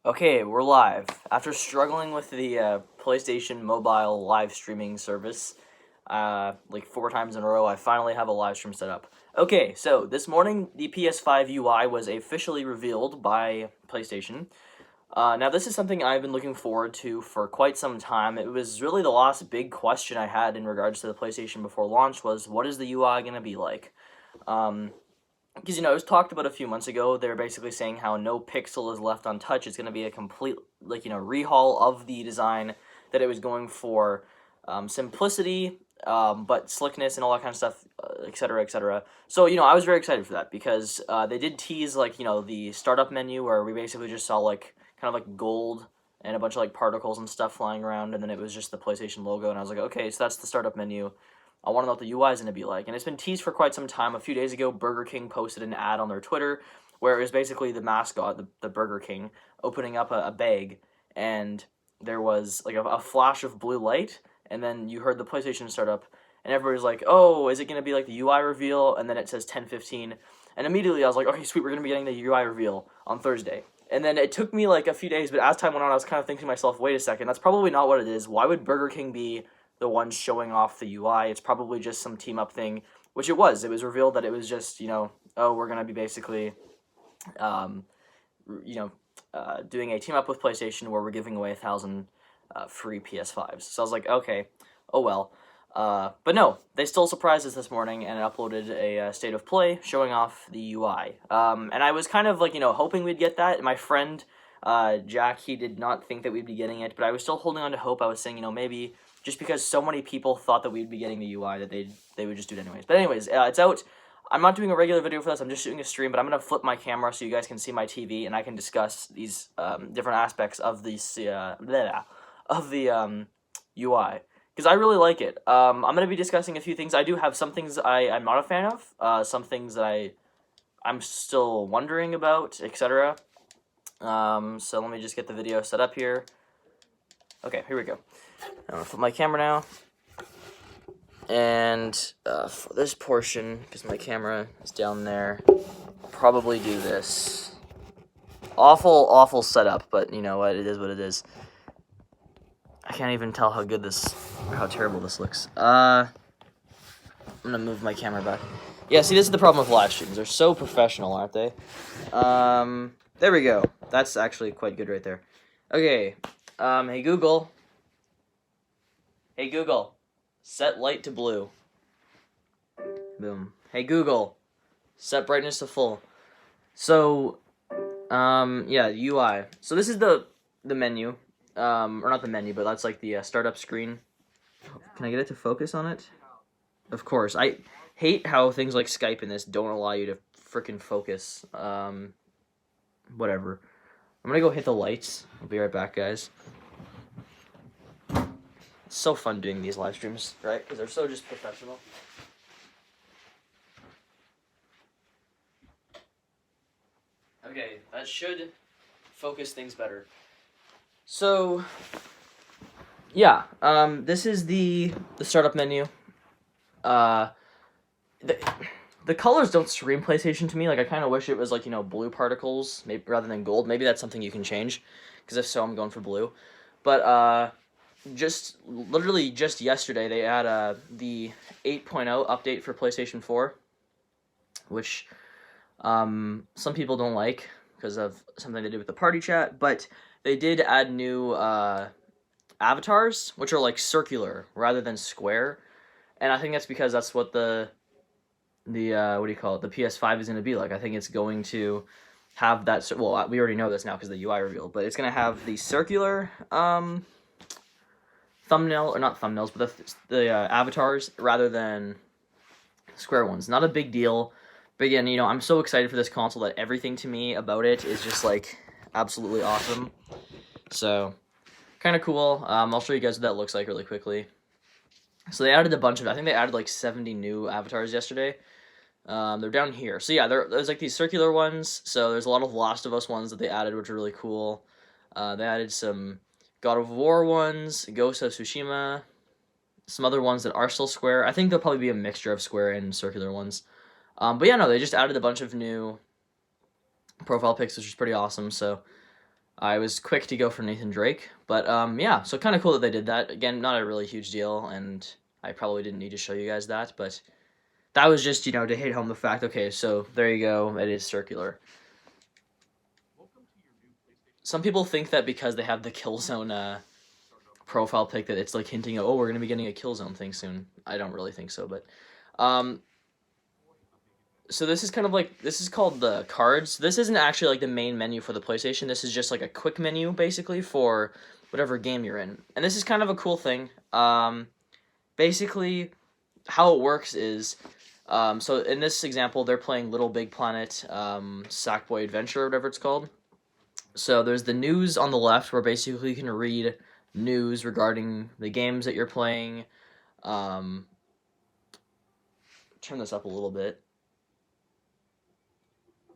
Okay, we're live. After struggling with the PlayStation Mobile live streaming service, like 4 times in a row, I finally have a live stream set up. Okay, so this morning the PS5 UI was officially revealed by PlayStation. Now this is something I've been looking forward to for quite some time. It was really the last big question I had in regards to the PlayStation before launch was, what is the UI going to be like? Because it was talked about a few months ago. They were basically saying how no pixel is left untouched. It's going to be a complete rehaul of the design, that it was going for simplicity, but slickness and all that kind of stuff, etc., etc. So I was very excited for that because they did tease the startup menu where we basically just saw kind of like gold and a bunch of particles and stuff flying around, and then it was just the PlayStation logo, and I was like, okay, so that's the startup menu. I want to know what the UI is going to be like. And it's been teased for quite some time. A few days ago, Burger King posted an ad on their Twitter where it was basically the mascot, the Burger King, opening up a bag, and there was a flash of blue light, and then you heard the PlayStation start up, and everybody's like, oh, is it going to be like the UI reveal? And then it says 10:15, and immediately I was like, okay, sweet, we're going to be getting the UI reveal on Thursday. And then it took me a few days, but as time went on, I was kind of thinking to myself, wait a second, that's probably not what it is. Why would Burger King be the ones showing off the UI? It's probably just some team up thing, which it was. It was revealed that it was just, oh, we're going to be basically, doing a team up with PlayStation where we're giving away 1,000 free PS5s. So I was like, okay, oh well. But no, they still surprised us this morning and uploaded a state of play showing off the UI. And I was kind of hoping we'd get that. My friend, Jack, he did not think that we'd be getting it, but I was still holding on to hope. I was saying, maybe just because so many people thought that we'd be getting the UI that they would just do it anyways. But anyways, it's out. I'm not doing a regular video for this. I'm just doing a stream, but I'm going to flip my camera so you guys can see my TV and I can discuss these different aspects of the UI. Because I really like it. I'm going to be discussing a few things. I do have some things I'm not a fan of, some things that I'm still wondering about, etc. So let me just get the video set up here. Okay, here we go. I'm going to flip my camera now. And for this portion, because my camera is down there, I'll probably do this. Awful setup, but you know what? It is what it is. I can't even tell how terrible this looks. I'm gonna move my camera back. Yeah, see, this is the problem with live streams. They're so professional, aren't they? There we go. That's actually quite good right there. Okay. Hey Google. Hey Google. Set light to blue. Boom. Hey Google. Set brightness to full. So, yeah, UI. So this is the menu. Or not the menu, but that's the startup screen. Can I get it to focus on it? Of course. I hate how things like Skype and this don't allow you to frickin' focus. Whatever. I'm gonna go hit the lights. I'll be right back, guys. It's so fun doing these live streams, right? Because they're so just professional. Okay, that should focus things better. So, yeah, this is the startup menu. The colors don't scream PlayStation to me. I kind of wish it was blue particles, maybe rather than gold. Maybe that's something you can change, because if so, I'm going for blue. But literally just yesterday, they had the 8.0 update for PlayStation 4, which some people don't like because of something to do with the party chat, but they did add new avatars, which are circular rather than square, and I think that's because that's what the what do you call it, the PS5 is going to be like. I think it's going to have that, well, we already know this now because the UI revealed, but it's going to have the circular thumbnail, or not thumbnails, but the avatars rather than square ones. Not a big deal, but again, I'm so excited for this console that everything to me about it is just absolutely awesome. So kind of cool. I'll show you guys what that looks like really quickly. So they added a bunch of, I think they added 70 new avatars yesterday. They're down here. So yeah, there's these circular ones. So there's a lot of Last of Us ones that they added, which are really cool. They added some God of War ones, Ghost of Tsushima, some other ones that are still square. I think there'll probably be a mixture of square and circular ones. But yeah, no, they just added a bunch of new profile pics, which is pretty awesome. So I was quick to go for Nathan Drake, but yeah, so kind of cool that they did that. Again, not a really huge deal, and I probably didn't need to show you guys that, but that was just, to hit home the fact, okay, so there you go, it is circular. Some people think that because they have the Killzone profile pic that it's like hinting at, oh, we're going to be getting a Killzone thing soon. I don't really think so, but so this is kind of like, this is called the cards. This isn't actually like the main menu for the PlayStation. This is just like a quick menu basically for whatever game you're in. And this is kind of a cool thing. Basically how it works is, so in this example, they're playing Little Big Planet, Sackboy Adventure, or whatever it's called. So there's the news on the left, where basically you can read news regarding the games that you're playing. Turn this up a little bit.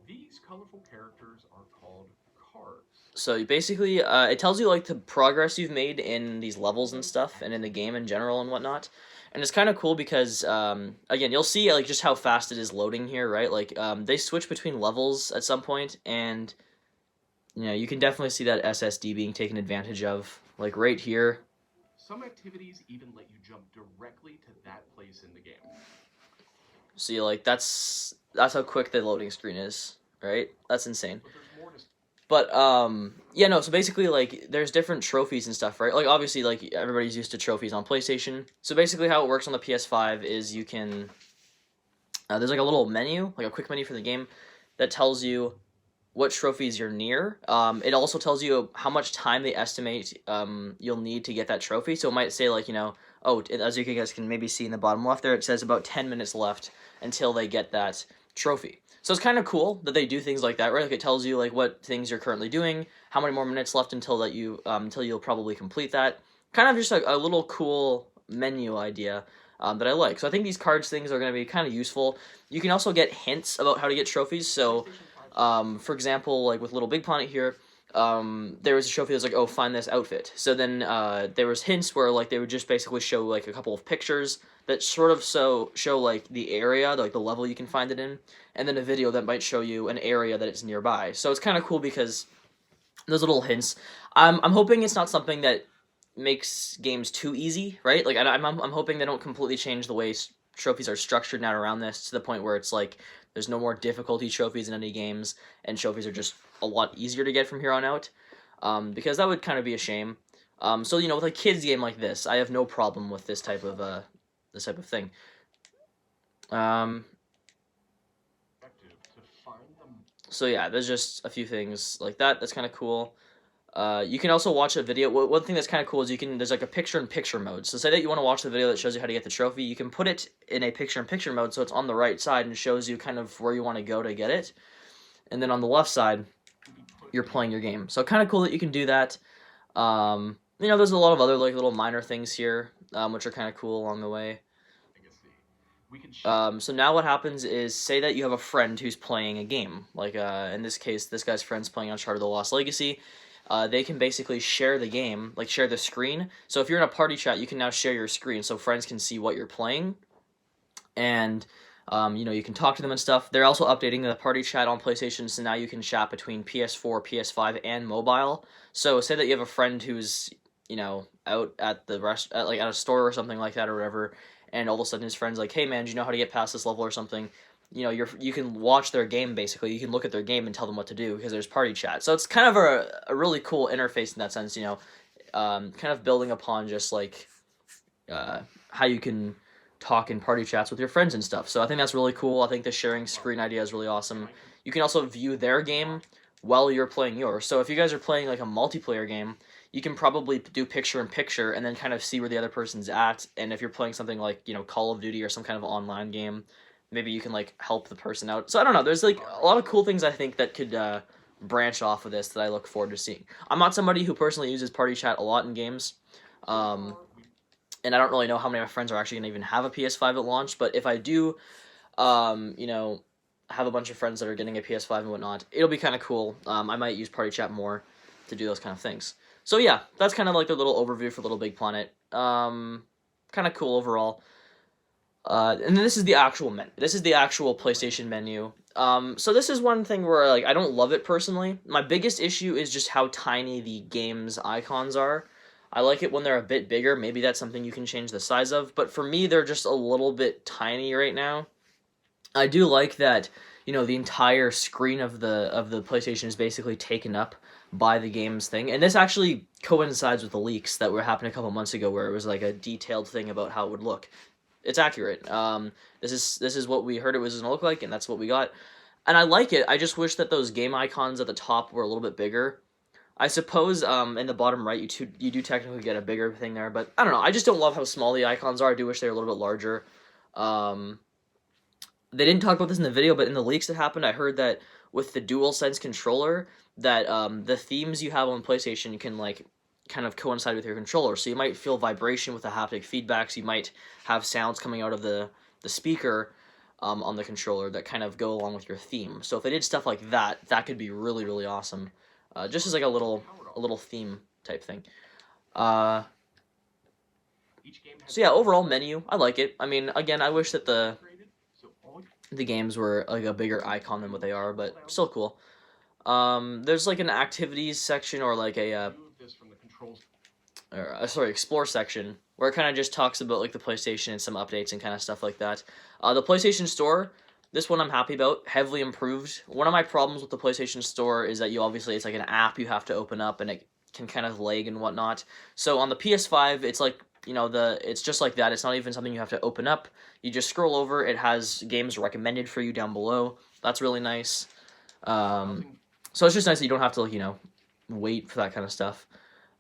These colorful characters are called cards. So basically, it tells you like the progress you've made in these levels and stuff, and in the game in general and whatnot. And it's kind of cool because, again, you'll see like just how fast it is loading here, right? Like they switch between levels at some point, and you can definitely see that SSD being taken advantage of, like right here. Some activities even let you jump directly to that place in the game. See, like that's how quick the loading screen is, right? That's insane. But yeah, no, so basically like there's different trophies and stuff, right? Like obviously like everybody's used to trophies on PlayStation. So basically how it works on the PS5 is you can there's like a little menu, like a quick menu for the game that tells you what trophies you're near. It also tells you how much time they estimate you'll need to get that trophy. So it might say like, oh, as you guys can maybe see in the bottom left there, it says about 10 minutes left until they get that trophy. So it's kind of cool that they do things like that, right? Like it tells you like what things you're currently doing, how many more minutes left until you'll probably complete that. Kind of just like a little cool menu idea that I like. So I think these cards things are going to be kind of useful. You can also get hints about how to get trophies. So for example, like with Little Big Planet here, there was a trophy that was like, oh, find this outfit. So then there was hints where like they would just basically show like a couple of pictures that sort of show like the area, like the level you can find it in, and then a video that might show you an area that it's nearby. So it's kind of cool because those little hints. I'm hoping it's not something that makes games too easy, right? Like I'm hoping they don't completely change the way trophies are structured now around this to the point where it's like there's no more difficulty trophies in any games, and trophies are just a lot easier to get from here on out, because that would kind of be a shame. So with a kids game like this, I have no problem with this type of thing. So yeah, there's just a few things like that. That's kind of cool. You can also watch a video. One thing that's kind of cool is there's like a picture-in-picture mode. So say that you want to watch the video that shows you how to get the trophy, you can put it in a picture-in-picture mode so it's on the right side and shows you kind of where you want to go to get it. And then on the left side, you're playing your game. So kind of cool that you can do that. There's a lot of other like little minor things here, which are kind of cool along the way. So now what happens is, say that you have a friend who's playing a game. Like in this case, this guy's friend's playing Uncharted: The Lost Legacy. They can basically share the game, like share the screen. So if you're in a party chat, you can now share your screen so friends can see what you're playing. And, you can talk to them and stuff. They're also updating the party chat on PlayStation, so now you can chat between PS4, PS5, and mobile. So say that you have a friend who's, out at the at a store or something like that or whatever, and all of a sudden his friend's like, hey man, do you know how to get past this level or something? You can watch their game, basically. You can look at their game and tell them what to do because there's party chat. So it's kind of a really cool interface in that sense, kind of building upon just like how you can talk in party chats with your friends and stuff. So I think that's really cool. I think the sharing screen idea is really awesome. You can also view their game while you're playing yours. So if you guys are playing like a multiplayer game, you can probably do picture-in-picture and then kind of see where the other person's at. And if you're playing something like, Call of Duty or some kind of online game, maybe you can like help the person out. So I don't know, there's like a lot of cool things I think that could branch off of this that I look forward to seeing. I'm not somebody who personally uses party chat a lot in games, and I don't really know how many of my friends are actually gonna even have a PS5 at launch, but if I do have a bunch of friends that are getting a PS5 and whatnot, it'll be kind of cool. I might use party chat more to do those kind of things. So yeah, that's kind of like the little overview for Little Big Planet. Kind of cool overall. And then this is the actual menu. This is the actual PlayStation menu. So this is one thing where like I don't love it personally. My biggest issue is just how tiny the game's icons are. I like it when they're a bit bigger. Maybe that's something you can change the size of, but for me they're just a little bit tiny right now. I do like that, the entire screen of the PlayStation is basically taken up by the game's thing. And this actually coincides with the leaks that were happening a couple months ago where it was like a detailed thing about how it would look. It's accurate. This is what we heard it was going to look like, and that's what we got. And I like it. I just wish that those game icons at the top were a little bit bigger. I suppose in the bottom right you do technically get a bigger thing there, but I don't know. I just don't love how small the icons are. I do wish they were a little bit larger. They didn't talk about this in the video, but in the leaks that happened, I heard that with the DualSense controller, that the themes you have on PlayStation can like kind of coincide with your controller. So you might feel vibration with the haptic feedbacks. You might have sounds coming out of the speaker on the controller that kind of go along with your theme. So if they did stuff like that, that could be really, really awesome. Just as like a little theme type thing. So yeah, overall menu, I like it. I mean, again, I wish that the games were like a bigger icon than what they are, but still cool. There's like an activities section or like a explore section where it kind of just talks about like the PlayStation and some updates and kind of stuff like that. The PlayStation Store, this one I'm happy about, heavily improved. One of my problems with the PlayStation Store is that it's like an app you have to open up and it can kind of lag and whatnot. So on the PS5, it's like, it's just like that. It's not even something you have to open up. You just scroll over. It has games recommended for you down below. That's really nice. So it's just nice that you don't have to, like, wait for that kind of stuff.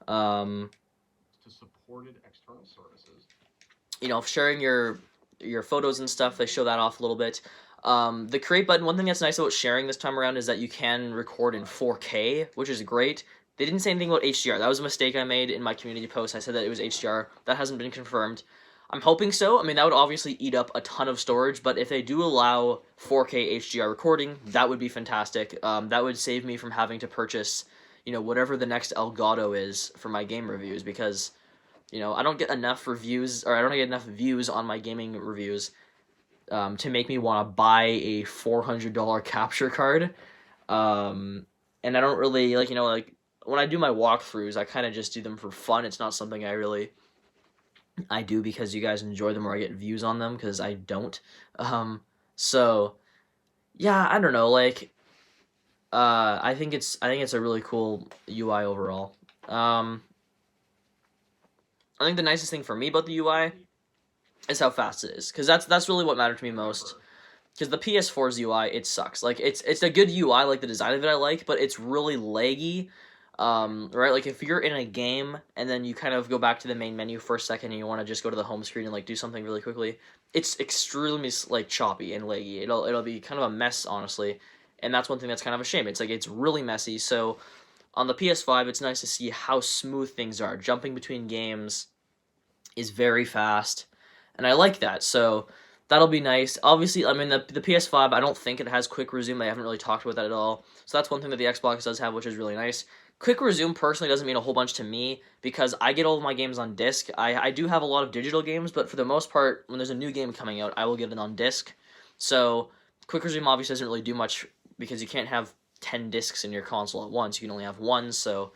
To supported external services. Sharing your photos and stuff, they show that off a little bit. The create button, one thing that's nice about sharing this time around is that you can record in 4K, which is great. They didn't say anything about HDR. That was a mistake I made in my community post. I said that it was HDR. That hasn't been confirmed. I'm hoping so. I mean, that would obviously eat up a ton of storage, but if they do allow 4K HDR recording, that would be fantastic. That would save me from having to purchase, whatever the next Elgato is for my game reviews, because, I don't get enough reviews, or I don't get enough views on my gaming reviews to make me want to buy a $400 capture card. And I don't really, when I do my walkthroughs, I kind of just do them for fun. It's not something I do because you guys enjoy them or I get views on them, because I don't. So yeah, I don't know. I think it's a really cool UI overall. I think the nicest thing for me about the UI is how fast it is, because that's really what mattered to me most. Because the PS4's UI, it sucks. Like it's a good UI, like the design of it I like, but it's really laggy. Right, like if you're in a game and then you kind of go back to the main menu for a second and you want to just go to the home screen and like do something really quickly, it's extremely like choppy and laggy. It'll be kind of a mess, honestly, and that's one thing that's kind of a shame. It's like it's really messy. So on the PS5, it's nice to see how smooth things are. Jumping between games is very fast, and I like that. So that'll be nice. Obviously, I mean, the PS5, I don't think it has quick resume. They haven't really talked about that at all. So that's one thing that the Xbox does have, which is really nice. Quick resume personally doesn't mean a whole bunch to me because I get all of my games on disc. I do have a lot of digital games, but for the most part, when there's a new game coming out, I will get it on disc. So quick resume obviously doesn't really do much because you can't have 10 discs in your console at once. You can only have one. So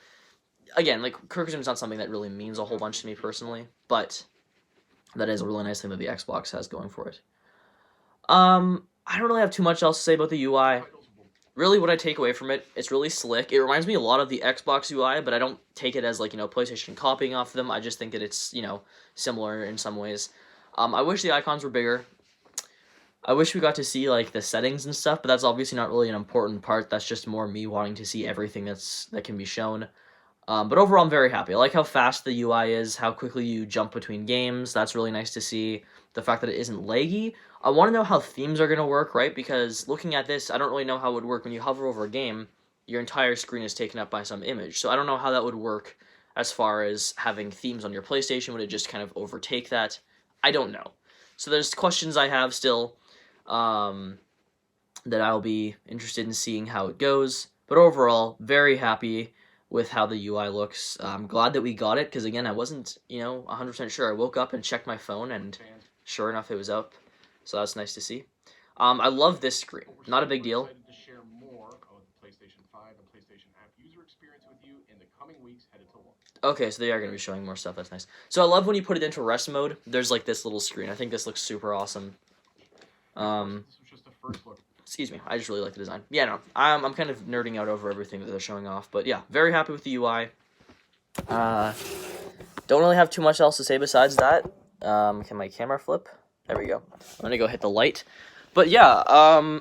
again, like, quick resume is not something that really means a whole bunch to me personally, but that is a really nice thing that the Xbox has going for it. I don't really have too much else to say about the UI. Really, what I take away from it, it's really slick. It reminds me a lot of the Xbox UI, but I don't take it as, like, PlayStation copying off of them. I just think that it's, similar in some ways. I wish the icons were bigger. I wish we got to see, like, the settings and stuff, but that's obviously not really an important part. That's just more me wanting to see everything that can be shown. But overall, I'm very happy. I like how fast the UI is, how quickly you jump between games. That's really nice to see. The fact that it isn't laggy. I want to know how themes are going to work, right? Because looking at this, I don't really know how it would work when you hover over a game. Your entire screen is taken up by some image. So I don't know how that would work as far as having themes on your PlayStation. Would it just kind of overtake that? I don't know. So there's questions I have still that I'll be interested in seeing how it goes. But overall, very happy with how the UI looks. I'm glad that we got it, because again, I wasn't, 100% sure. I woke up and checked my phone, and sure enough, it was up. So that's nice to see. I love this screen. Not a big deal. Excited to share more of the PlayStation 5 and PlayStation app user experience with you in the coming weeks headed to launch. Okay, so they are going to be showing more stuff. That's nice. So I love when you put it into rest mode. There's like this little screen. I think this looks super awesome. This was just a first look. Excuse me. I just really like the design. Yeah, no, I'm kind of nerding out over everything that they're showing off. But yeah, very happy with the UI. Don't really have too much else to say besides that. Can my camera flip? There we go. I'm gonna go hit the light. But yeah,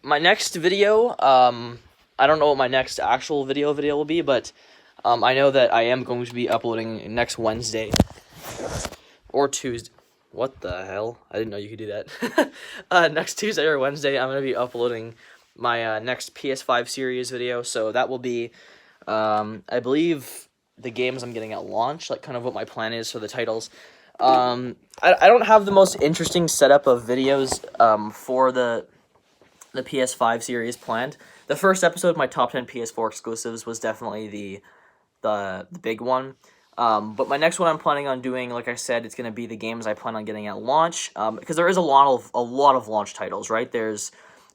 my next video, I don't know what my next actual video will be, but I know that I am going to be uploading next Wednesday or Tuesday. What the hell? I didn't know you could do that. Next Tuesday or Wednesday, I'm going to be uploading my next PS5 series video. So that will be, I believe, the games I'm getting at launch, like kind of what my plan is for the titles. I don't have the most interesting setup of videos for the PS5 series planned. The first episode of my top 10 PS4 exclusives was definitely the big one. But my next one I'm planning on doing, like I said, it's going to be the games I plan on getting at launch, because there is a lot of launch titles, right? There's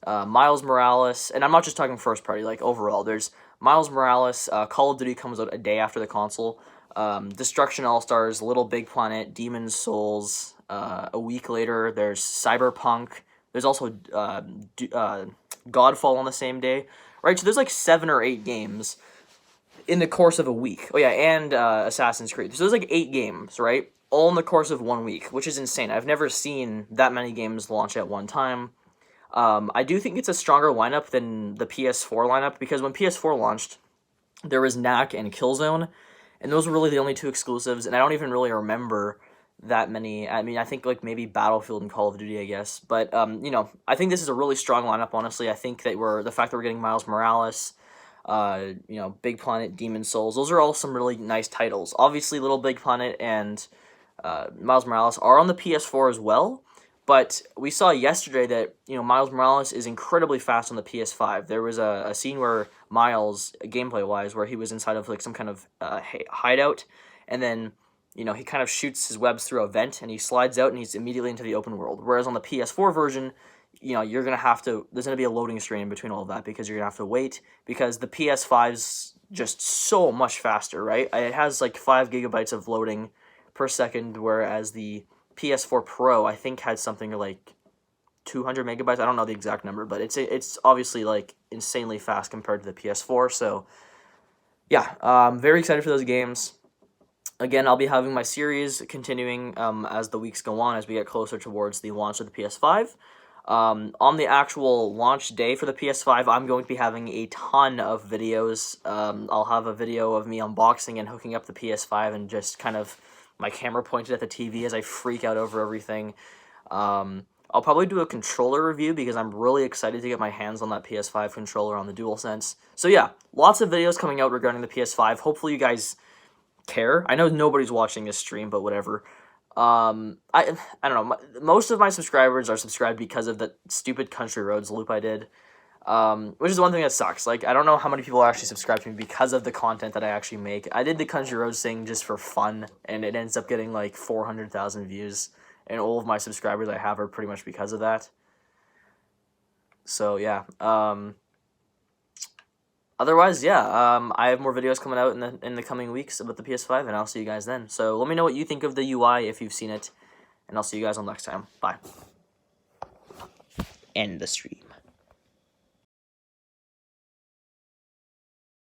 Miles Morales, and I'm not just talking first party, like overall. There's Miles Morales, Call of Duty comes out a day after the console, Destruction All-Stars, Little Big Planet, Demon's Souls, a week later, there's Cyberpunk, there's also Godfall on the same day, right? So there's like 7 or 8 games in the course of a week. Oh yeah, and Assassin's Creed. So there's like 8 games, right? All in the course of 1 week, which is insane. I've never seen that many games launch at one time. I do think it's a stronger lineup than the PS4 lineup, because when PS4 launched, there was Knack and Killzone, and those were really the only 2 exclusives, and I don't even really remember that many. I mean, I think like maybe Battlefield and Call of Duty, I guess. But, you know, I think this is a really strong lineup, honestly. I think that the fact that we're getting Miles Morales, you know, Big Planet, Demon's Souls, those are all some really nice titles. Obviously, Little Big Planet and Miles Morales are on the PS4 as well, but we saw yesterday that, you know, Miles Morales is incredibly fast on the PS5. There was a scene where Miles, gameplay-wise, where he was inside of like some kind of hideout, and then, you know, he kind of shoots his webs through a vent, and he slides out, and he's immediately into the open world. Whereas on the PS4 version, you know, there's going to be a loading screen in between all of that, because you're going to have to wait, because the PS5's just so much faster, right? It has like 5 gigabytes of loading per second, whereas the PS4 Pro, I think, had something like 200 megabytes. I don't know the exact number, but it's obviously like insanely fast compared to the PS4. So yeah, I'm very excited for those games. Again, I'll be having my series continuing as the weeks go on, as we get closer towards the launch of the PS5. On the actual launch day for the PS5, I'm going to be having a ton of videos. I'll have a video of me unboxing and hooking up the PS5, and just kind of my camera pointed at the TV as I freak out over everything. I'll probably do a controller review, because I'm really excited to get my hands on that PS5 controller on the DualSense. So yeah, lots of videos coming out regarding the PS5. Hopefully you guys care. I know nobody's watching this stream, but whatever. I don't know. Most of my subscribers are subscribed because of the stupid Country Roads loop I did, which is one thing that sucks. Like, I don't know how many people actually subscribe to me because of the content that I actually make. I did the Country Roads thing just for fun, and it ends up getting like 400,000 views, and all of my subscribers I have are pretty much because of that. So yeah. Otherwise, yeah, I have more videos coming out in the coming weeks about the PS5, and I'll see you guys then. So let me know what you think of the UI if you've seen it, and I'll see you guys on next time. Bye. End the stream.